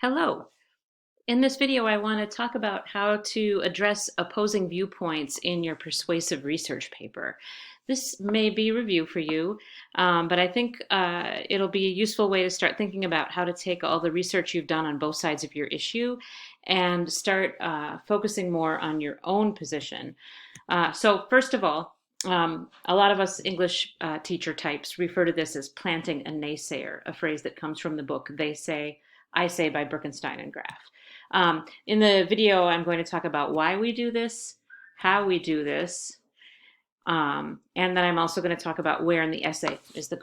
Hello. In this video, I want to talk about how to address opposing viewpoints in your persuasive research paper. This may be review for you, but I think it'll be a useful way to start thinking about how to take all the research you've done on both sides of your issue and start focusing more on your own position. So first of all, a lot of us English teacher types refer to this as planting a naysayer, a phrase that comes from the book They Say, I Say by Birkenstein and Graff. In the video, I'm going to talk about why we do this, how we do this, and then I'm also going to talk about where in the essay is the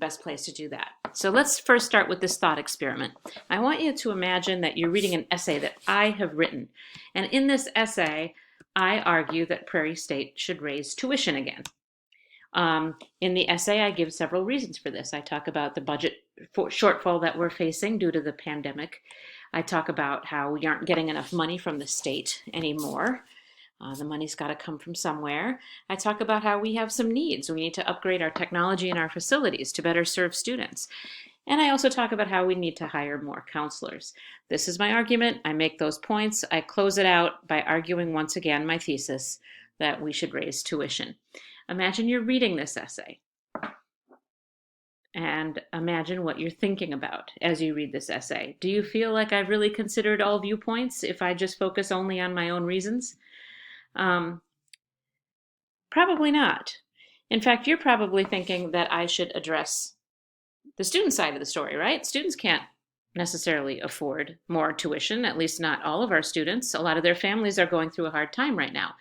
best place to do that. So let's first start with this thought experiment. I want you to imagine that you're reading an essay that I have written. And in this essay, I argue that Prairie State should raise tuition again. In the essay, I give several reasons for this. I talk about the budget shortfall that we're facing due to the pandemic. I talk about how we aren't getting enough money from the state anymore. The money's got to come from somewhere. I talk about how we have some needs. We need to upgrade our technology and our facilities to better serve students. And I also talk about how we need to hire more counselors. This is my argument. I make those points. I close it out by arguing once again my thesis that we should raise tuition. Imagine you're reading this essay. And imagine what you're thinking about as you read this essay. Do you feel like I've really considered all viewpoints if I just focus only on my own reasons? Probably not. In fact, you're probably thinking that I should address the student side of the story, right? Students can't necessarily afford more tuition, at least not all of our students. A lot of their families are going through a hard time right now.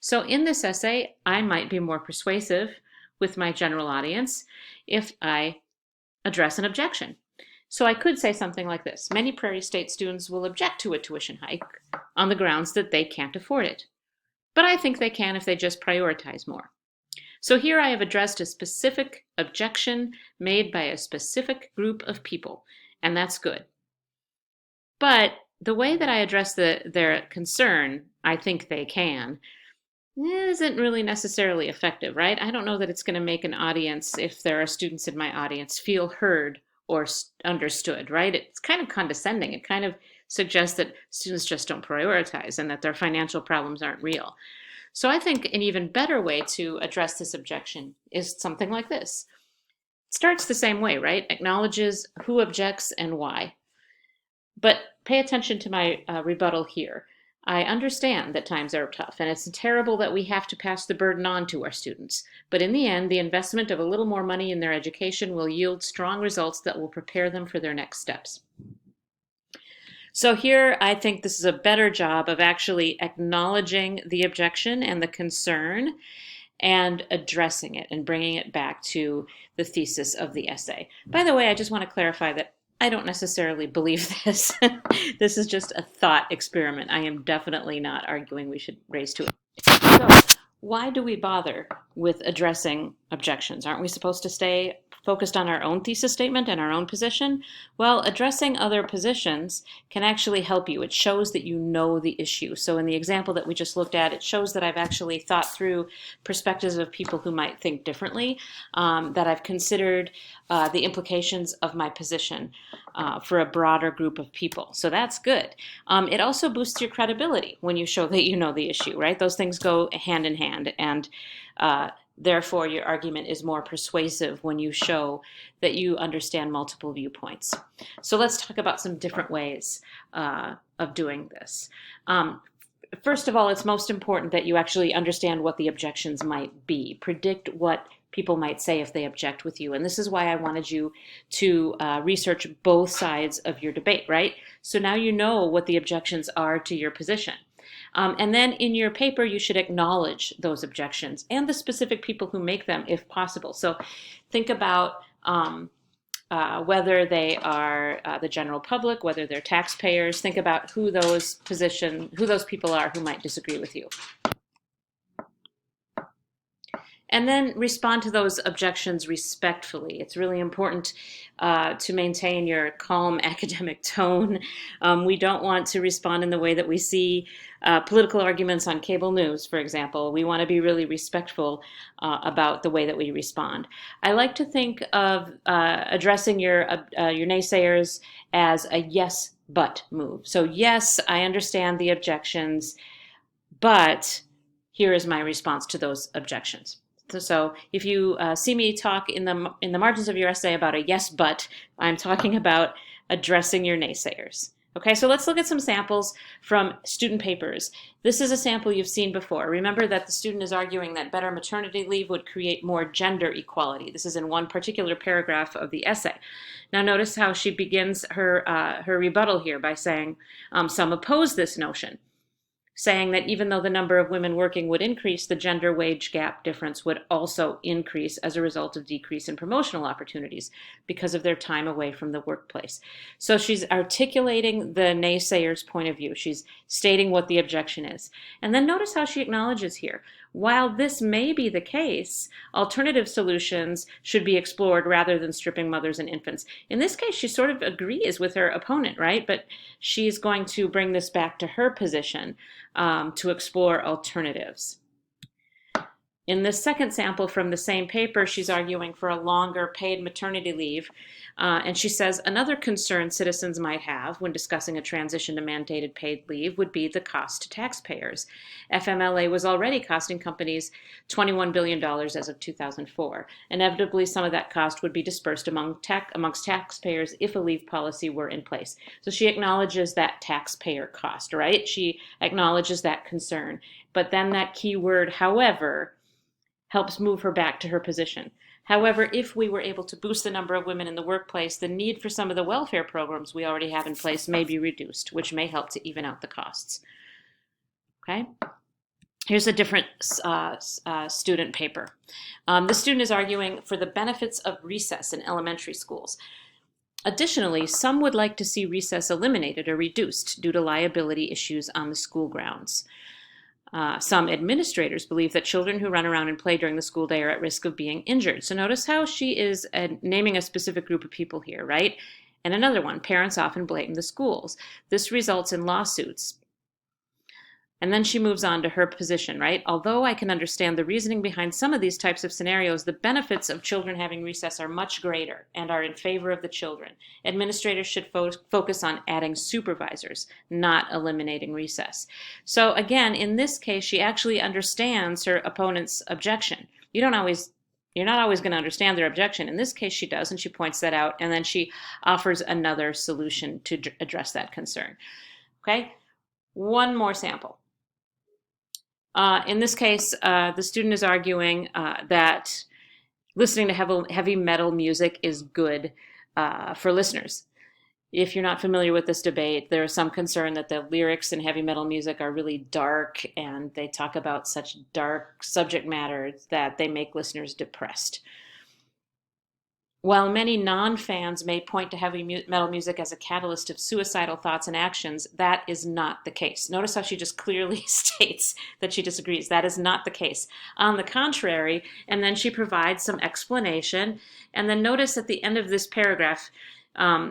So in this essay, I might be more persuasive with my general audience if I address an objection. So I could say something like this. Many Prairie State students will object to a tuition hike on the grounds that they can't afford it. But I think they can if they just prioritize more. So here I have addressed a specific objection made by a specific group of people, and that's good. But the way that I address their concern, I think they can, isn't really necessarily effective, right? I don't know that it's going to make an audience, if there are students in my audience, feel heard or understood, right? It's kind of condescending. It kind of suggests that students just don't prioritize and that their financial problems aren't real. So I think an even better way to address this objection is something like this. It starts the same way, right? Acknowledges who objects and why. But pay attention to my rebuttal here. I understand that times are tough, and it's terrible that we have to pass the burden on to our students. But in the end, the investment of a little more money in their education will yield strong results that will prepare them for their next steps. So here, I think this is a better job of actually acknowledging the objection and the concern and addressing it and bringing it back to the thesis of the essay. By the way, I just want to clarify that I don't necessarily believe this. This is just a thought experiment. I am definitely not arguing we should raise tuition. So, why do we bother with addressing objections? Aren't we supposed to stay focused on our own thesis statement and our own position? Well, addressing other positions can actually help you. It shows that you know the issue. So in the example that we just looked at, it shows that I've actually thought through perspectives of people who might think differently, that I've considered the implications of my position for a broader group of people. So that's good. It also boosts your credibility when you show that you know the issue, right? Those things go hand in hand, and therefore, your argument is more persuasive when you show that you understand multiple viewpoints. So let's talk about some different ways of doing this. First of all, it's most important that you actually understand what the objections might be. Predict what people might say if they object with you. And this is why I wanted you to research both sides of your debate, right? So now you know what the objections are to your position. And then in your paper, you should acknowledge those objections and the specific people who make them, if possible. So think about whether they are the general public, whether they're taxpayers. Think about who those people are who might disagree with you. And then respond to those objections respectfully. It's really important to maintain your calm academic tone. We don't want to respond in the way that we see political arguments on cable news, for example. We want to be really respectful about the way that we respond. I like to think of addressing your naysayers as a yes, but move. So yes, I understand the objections, but here is my response to those objections. So if you see me talk in the margins of your essay about a yes, but, I'm talking about addressing your naysayers. Okay, so let's look at some samples from student papers. This is a sample you've seen before. Remember that the student is arguing that better maternity leave would create more gender equality. This is in one particular paragraph of the essay. Now notice how she begins her rebuttal here by saying, some oppose this notion, saying that even though the number of women working would increase, the gender wage gap difference would also increase as a result of decrease in promotional opportunities because of their time away from the workplace. So she's articulating the naysayer's point of view. She's stating what the objection is. And then notice how she acknowledges here, while this may be the case, alternative solutions should be explored rather than stripping mothers and infants. In this case, she sort of agrees with her opponent, right? But she's going to bring this back to her position to explore alternatives. In the second sample from the same paper, she's arguing for a longer paid maternity leave. And she says another concern citizens might have when discussing a transition to mandated paid leave would be the cost to taxpayers. FMLA was already costing companies $21 billion as of 2004. Inevitably, some of that cost would be dispersed amongst taxpayers if a leave policy were in place. So she acknowledges that taxpayer cost, right? She acknowledges that concern. But then that key word, however, helps move her back to her position. However, if we were able to boost the number of women in the workplace, the need for some of the welfare programs we already have in place may be reduced, which may help to even out the costs. Okay? Here's a different student paper. The student is arguing for the benefits of recess in elementary schools. Additionally, some would like to see recess eliminated or reduced due to liability issues on the school grounds. Some administrators believe that children who run around and play during the school day are at risk of being injured. So notice how she is naming a specific group of people here, right? And another one, parents often blame the schools. This results in lawsuits. And then she moves on to her position, right? Although I can understand the reasoning behind some of these types of scenarios, the benefits of children having recess are much greater and are in favor of the children. Administrators should focus on adding supervisors, not eliminating recess. So again, in this case, she actually understands her opponent's objection. You're not always going to understand their objection. In this case, she does, and she points that out, and then she offers another solution to address that concern. Okay? One more sample. In this case, the student is arguing that listening to heavy metal music is good for listeners. If you're not familiar with this debate, there is some concern that the lyrics in heavy metal music are really dark, and they talk about such dark subject matter that they make listeners depressed. While many non-fans may point to heavy metal music as a catalyst of suicidal thoughts and actions, that is not the case. Notice how she just clearly states that she disagrees. That is not the case. On the contrary, and then she provides some explanation. And then notice at the end of this paragraph,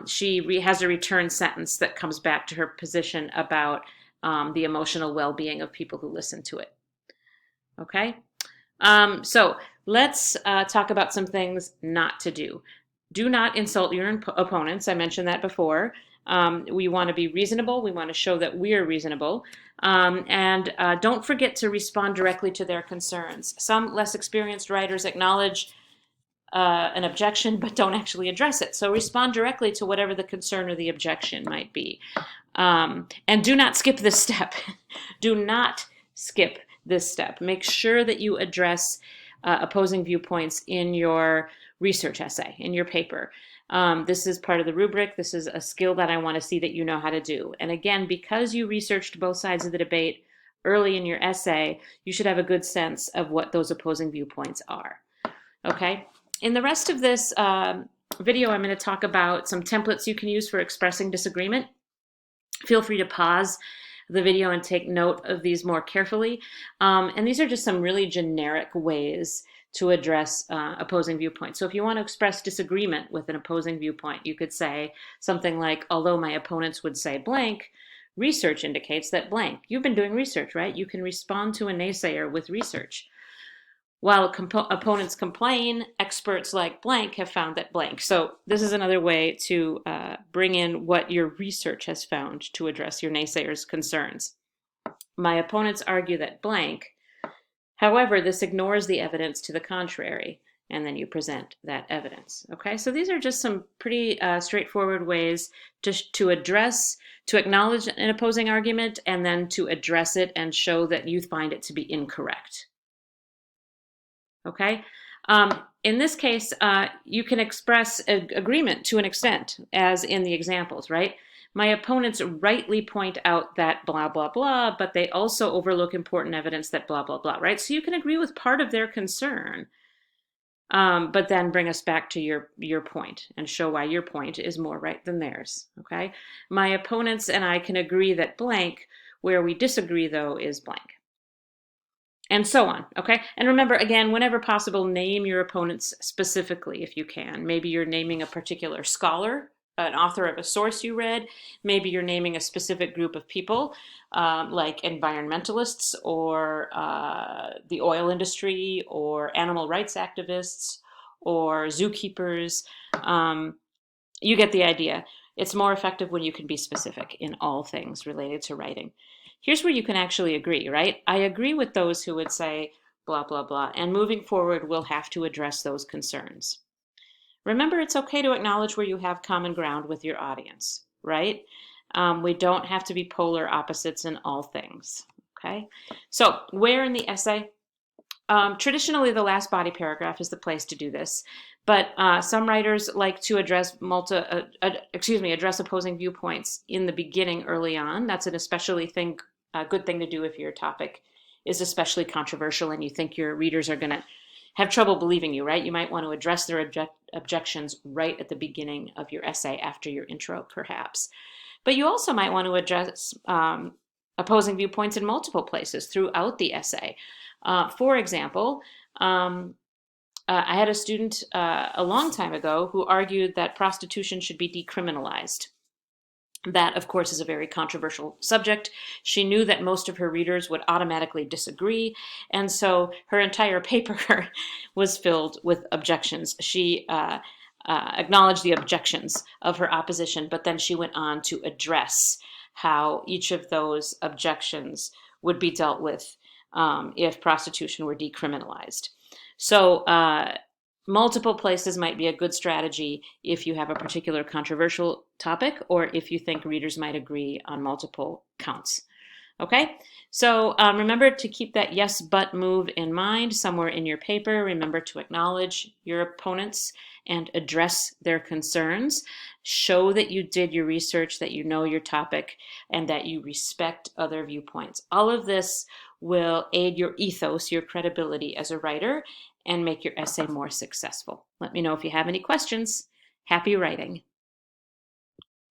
she has a return sentence that comes back to her position about the emotional well-being of people who listen to it. Okay? So let's talk about some things not to do. Do not insult your opponents. I mentioned that before. We want to be reasonable. We want to show that we are reasonable. And don't forget to respond directly to their concerns. Some less experienced writers acknowledge an objection but don't actually address it. So respond directly to whatever the concern or the objection might be. And do not skip this step. Do not skip this step. Make sure that you address opposing viewpoints in your research essay, in your paper. This is part of the rubric. This is a skill that I want to see that you know how to do. And again, because you researched both sides of the debate early in your essay, you should have a good sense of what those opposing viewpoints are. Okay? In the rest of this video, I'm going to talk about some templates you can use for expressing disagreement. Feel free to pause the video and take note of these more carefully. And these are just some really generic ways to address opposing viewpoints. So if you want to express disagreement with an opposing viewpoint, you could say something like, although my opponents would say blank, research indicates that blank. You've been doing research, right? You can respond to a naysayer with research. While opponents complain, experts like blank have found that blank. So this is another way to bring in what your research has found to address your naysayers' concerns. My opponents argue that blank. However, this ignores the evidence to the contrary, and then you present that evidence. Okay, so these are just some pretty straightforward ways to acknowledge an opposing argument, and then to address it and show that you find it to be incorrect. Okay, in this case, you can express agreement to an extent, as in the examples, right? My opponents rightly point out that blah, blah, blah, but they also overlook important evidence that blah, blah, blah, right? So you can agree with part of their concern, but then bring us back to your point and show why your point is more right than theirs, okay? My opponents and I can agree that blank, where we disagree, though, is blank. And so on, okay? And remember, again, whenever possible, name your opponents specifically if you can. Maybe you're naming a particular scholar, an author of a source you read. Maybe you're naming a specific group of people, like environmentalists or the oil industry or animal rights activists or zookeepers. You get the idea. It's more effective when you can be specific in all things related to writing. Here's where you can actually agree, right? I agree with those who would say blah, blah, blah, and moving forward, we'll have to address those concerns. Remember, it's okay to acknowledge where you have common ground with your audience, right? We don't have to be polar opposites in all things, okay? So where in the essay? Traditionally, the last body paragraph is the place to do this, but some writers like to address opposing viewpoints in the beginning, early on. That's an good thing to do if your topic is especially controversial and you think your readers are going to have trouble believing you, right? You might want to address their objections right at the beginning of your essay after your intro, perhaps. But you also might want to address opposing viewpoints in multiple places throughout the essay. For example, I had a student a long time ago who argued that prostitution should be decriminalized. That, of course, is a very controversial subject. She knew that most of her readers would automatically disagree, and so her entire paper was filled with objections. She acknowledged the objections of her opposition, but then she went on to address how each of those objections would be dealt with if prostitution were decriminalized. So multiple places might be a good strategy if you have a particular controversial topic or if you think readers might agree on multiple counts. Okay, so remember to keep that yes, but move in mind somewhere in your paper. Remember to acknowledge your opponents and address their concerns. Show that you did your research, that you know your topic, and that you respect other viewpoints. All of this will aid your ethos, your credibility as a writer, and make your essay more successful. Let me know if you have any questions. Happy writing.